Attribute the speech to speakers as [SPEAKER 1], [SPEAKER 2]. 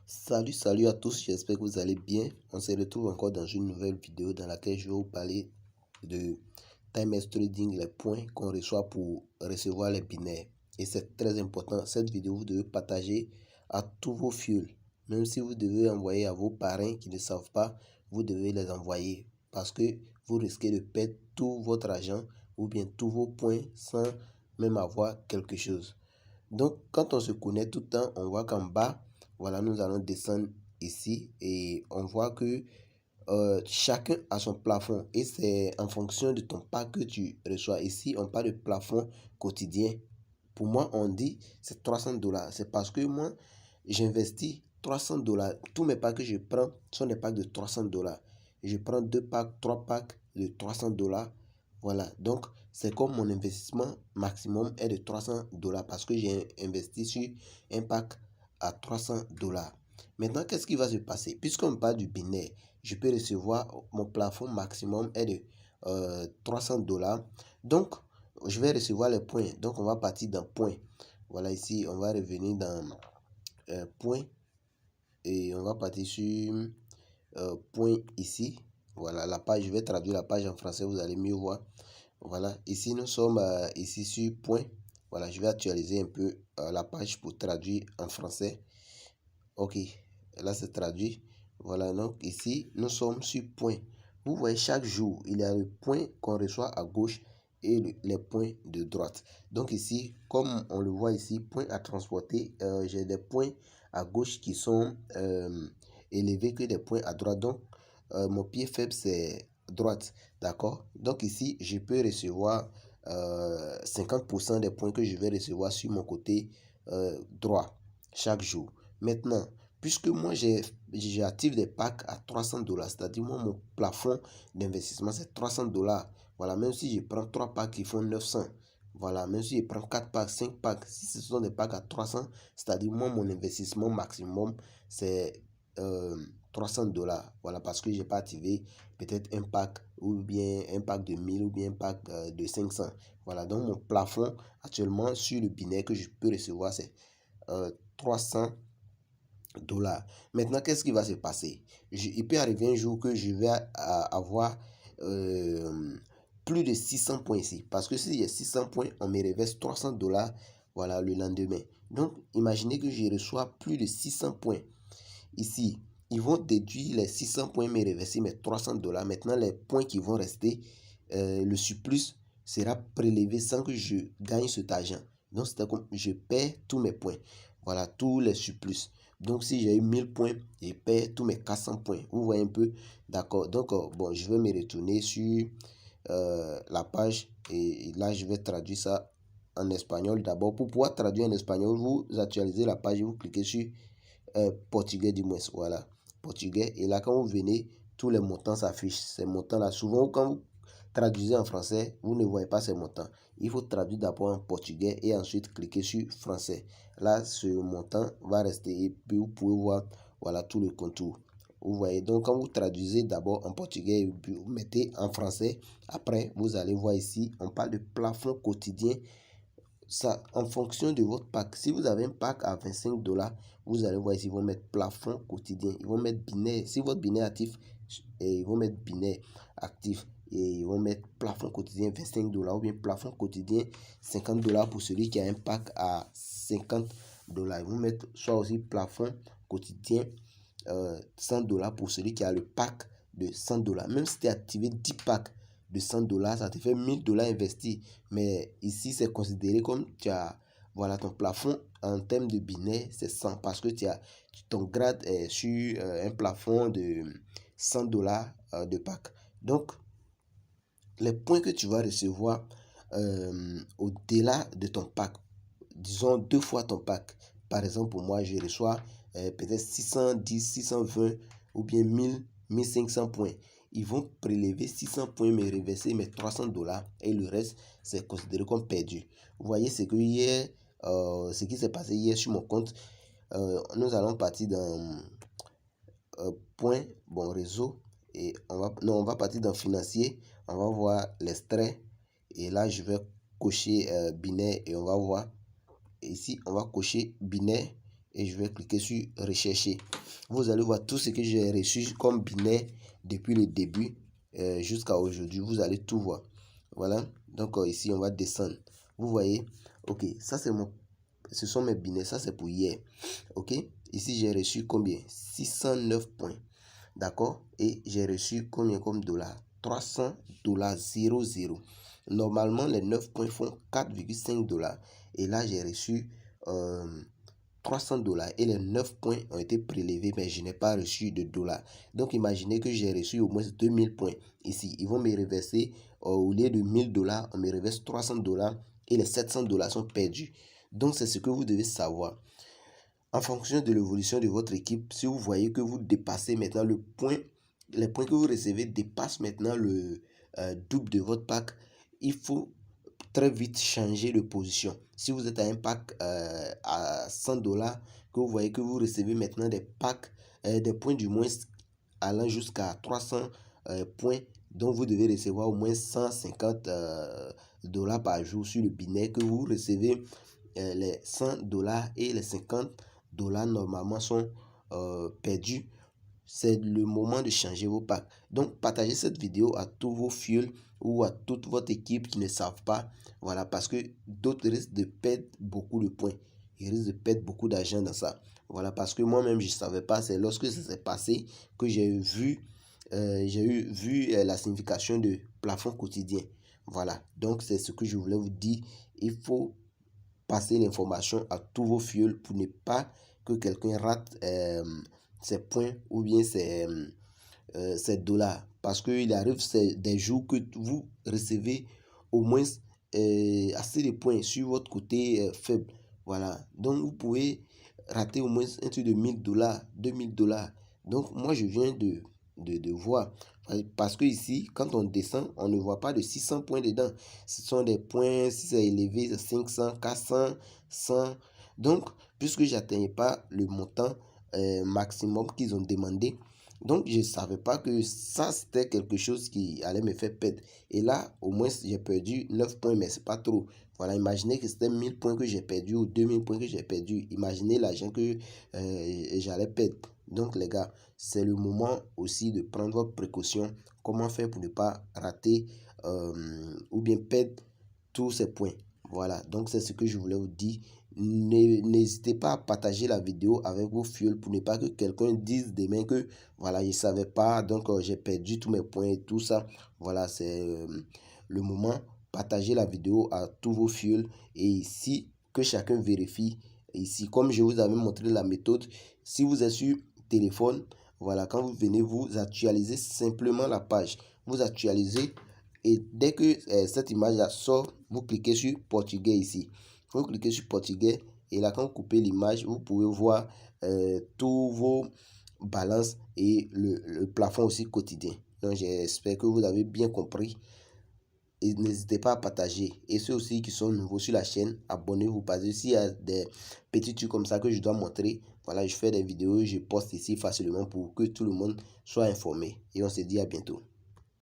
[SPEAKER 1] Salut à tous, j'espère que vous allez bien. On se retrouve encore dans une nouvelle vidéo dans laquelle je vais vous parler de Timex Trading, les points qu'on reçoit pour recevoir les binaires. Et c'est très important, cette vidéo, vous devez partager à tous vos fuels. Même si vous devez envoyer à vos parrains qui ne savent pas, vous devez les envoyer parce que vous risquez de perdre tout votre argent ou bien tous vos points sans même avoir quelque chose. Donc, quand on se connaît tout le temps, on voit qu'en bas, voilà, nous allons descendre ici et on voit que chacun a son plafond et c'est en fonction de ton pack que tu reçois. Ici, on parle de plafond quotidien. Pour moi, on dit c'est 300 dollars. C'est parce que moi, j'investis 300 dollars. Tous mes packs que je prends sont des packs de 300 dollars. Je prends 2 packs, 3 packs de 300 dollars. Voilà, donc c'est comme mon investissement maximum est de 300 dollars parce que j'ai investi sur un pack à 300 dollars. Maintenant, qu'est-ce qui va se passer? Puisqu'on parle du binaire, je peux recevoir, mon plafond maximum est de 300 dollars. Donc, je vais recevoir les points. Donc, on va partir dans points. Voilà, ici, on va revenir dans points et on va partir sur point ici. Voilà, la page, je vais traduire la page en français, vous allez mieux voir. Voilà, ici nous sommes ici sur point. Voilà, je vais actualiser un peu la page pour traduire en français. Ok, là c'est traduit. Voilà, donc ici nous sommes sur point. Vous voyez, chaque jour, il y a le point qu'on reçoit à gauche et les points de droite. Donc ici, comme on le voit ici, point à transporter, j'ai des points à gauche qui sont élevés que des points à droite. Donc, mon pied faible, c'est droite. D'accord? Donc ici, je peux recevoir 50% des points que je vais recevoir sur mon côté droit chaque jour. Maintenant, puisque moi j'active des packs à 300 dollars, c'est-à-dire moi mon plafond d'investissement c'est 300 dollars. Voilà, même si je prends 3 packs qui font 900, voilà, même si je prends 4 packs, 5 packs, si ce sont des packs à 300, c'est-à-dire moi mon investissement maximum c'est 300 dollars. Voilà, parce que j'ai pas activé peut-être un pack ou bien un pack de 1000 ou bien un pack de 500. Voilà, donc mon plafond actuellement sur le binaire que je peux recevoir c'est 300 dollars. Maintenant, qu'est-ce qui va se passer? Il peut arriver un jour que je vais avoir plus de 600 points ici. Parce que s'il y a 600 points, on me reverse 300 dollars voilà, le lendemain. Donc, imaginez que je reçois plus de 600 points. Ici, ils vont déduire les 600 points, me reverser mes 300 dollars. Maintenant, les points qui vont rester, le surplus sera prélevé sans que je gagne cet argent. Donc, c'est comme je perds tous mes points. Voilà, tous les surplus. Donc, si j'ai eu 1000 points, je perds tous mes 400 points. Vous voyez un peu? D'accord. Donc, bon, je vais me retourner sur la page et là, je vais traduire ça en espagnol. D'abord, pour pouvoir traduire en espagnol, vous actualisez la page et vous cliquez sur portugais du moins, voilà, portugais. Et là, quand vous venez, tous les montants s'affichent. Ces montants-là, souvent, quand vous traduisez en français, vous ne voyez pas ces montants. Il faut traduire d'abord en portugais et ensuite cliquer sur français. Là, ce montant va rester et puis vous pouvez voir, voilà, tout le contour. Vous voyez, donc quand vous traduisez d'abord en portugais et puis vous mettez en français, après, vous allez voir ici, on parle de plafond quotidien. Ça, en fonction de votre pack. Si vous avez un pack à 25 dollars, vous allez voir ici, ils vont mettre plafond quotidien. Ils vont mettre binaire. Si votre binaire actif, ils vont mettre binaire actif. Et ils vont mettre plafond quotidien 25 dollars ou bien plafond quotidien 50 dollars pour celui qui a un pack à 50 dollars. Ils vont mettre soit aussi plafond quotidien 100 dollars pour celui qui a le pack de 100 dollars. Même si tu as activé 10 packs de 100 dollars, ça te fait 1000 dollars investis. Mais ici, c'est considéré comme tu as, voilà, ton plafond en termes de binaire, c'est 100 parce que ton grade est sur un plafond de 100 dollars de pack. Donc, les points que tu vas recevoir au-delà de ton pack, disons 2 fois ton pack. Par exemple, pour moi, je reçois peut-être 610, 620 ou bien 1000, 1500 points. Ils vont prélever 600 points, me reverser mes 300 dollars et le reste, c'est considéré comme perdu. Vous voyez, c'est que hier, ce qui s'est passé hier sur mon compte, nous allons partir dans point, bon, réseau, et on va partir dans financier, on va voir l'extrait, et là, je vais cocher binaire et on va voir. Ici, on va cocher binaire et je vais cliquer sur rechercher. Vous allez voir tout ce que j'ai reçu comme binaire depuis le début jusqu'à aujourd'hui. Vous allez tout voir. Voilà. Donc ici, on va descendre. Vous voyez. Ok. Ça, ce sont mes binaires. Ça, c'est pour hier. Ok. Ici, j'ai reçu combien? 609 points. D'accord. Et j'ai reçu combien comme dollars? 300 dollars 00. Normalement, les 9 points font 4,5 dollars. Et là, j'ai reçu 300 dollars et les 9 points ont été prélevés, mais je n'ai pas reçu de dollars. Donc, imaginez que j'ai reçu au moins 2000 points ici. Ils vont me reverser, au lieu de 1000 dollars, on me reverse 300 dollars et les 700 dollars sont perdus. Donc, c'est ce que vous devez savoir. En fonction de l'évolution de votre équipe, si vous voyez que vous dépassez maintenant les points que vous recevez dépassent maintenant le double de votre pack, il faut très vite changer de position. Si vous êtes à un pack à 100 dollars, que vous voyez que vous recevez maintenant des packs, des points du moins allant jusqu'à 300 points, donc vous devez recevoir au moins 150 dollars par jour sur le binaire que vous recevez. Les 100 dollars et les 50 dollars normalement sont perdus. C'est le moment de changer vos packs. Donc, partagez cette vidéo à tous vos fuels ou à toute votre équipe qui ne savent pas. Voilà, parce que d'autres risquent de perdre beaucoup de points. Ils risquent de perdre beaucoup d'argent dans ça. Voilà, parce que moi-même, je ne savais pas. C'est lorsque ça s'est passé que j'ai vu la signification de plafond quotidien. Voilà, donc c'est ce que je voulais vous dire. Il faut passer l'information à tous vos fuels pour ne pas que quelqu'un rate ses points ou bien ses dollars. Parce qu'il arrive des jours que vous recevez au moins assez de points sur votre côté faible. Voilà. Donc vous pouvez rater au moins un truc de 1000 dollars, 2000 dollars. Donc moi je viens de voir. Parce que ici, quand on descend, on ne voit pas de 600 points dedans. Ce sont des points, si c'est élevé, c'est 500, 400, 100. Donc, puisque je n'atteignais pas le montant maximum qu'ils ont demandé, donc je ne savais pas que ça, c'était quelque chose qui allait me faire perdre. Et là, au moins, j'ai perdu 9 points, mais c'est pas trop. Voilà, imaginez que c'était 1000 points que j'ai perdu ou 2000 points que j'ai perdu. Imaginez l'argent que j'allais perdre. Donc, les gars, c'est le moment aussi de prendre votre précaution. Comment faire pour ne pas rater ou bien perdre tous ces points. Voilà, donc c'est ce que je voulais vous dire. N'hésitez pas à partager la vidéo avec vos fuels pour ne pas que quelqu'un dise demain que voilà, je ne savais pas, donc j'ai perdu tous mes points et tout ça. Voilà, c'est le moment. Partagez la vidéo à tous vos fuels et ici, que chacun vérifie. Ici, comme je vous avais montré la méthode, si vous êtes sur téléphone, voilà, quand vous venez, vous actualisez simplement la page. Vous actualisez et dès que cette image là sort, vous cliquez sur portugais ici. Vous cliquez sur portugais et là, quand vous coupez l'image, vous pouvez voir tous vos balances et le plafond aussi quotidien. Donc, j'espère que vous avez bien compris. Et n'hésitez pas à partager. Et ceux aussi qui sont nouveaux sur la chaîne, abonnez-vous parce que s'il y a des petits trucs comme ça que je dois montrer, voilà, je fais des vidéos, je poste ici facilement pour que tout le monde soit informé. Et on se dit à bientôt.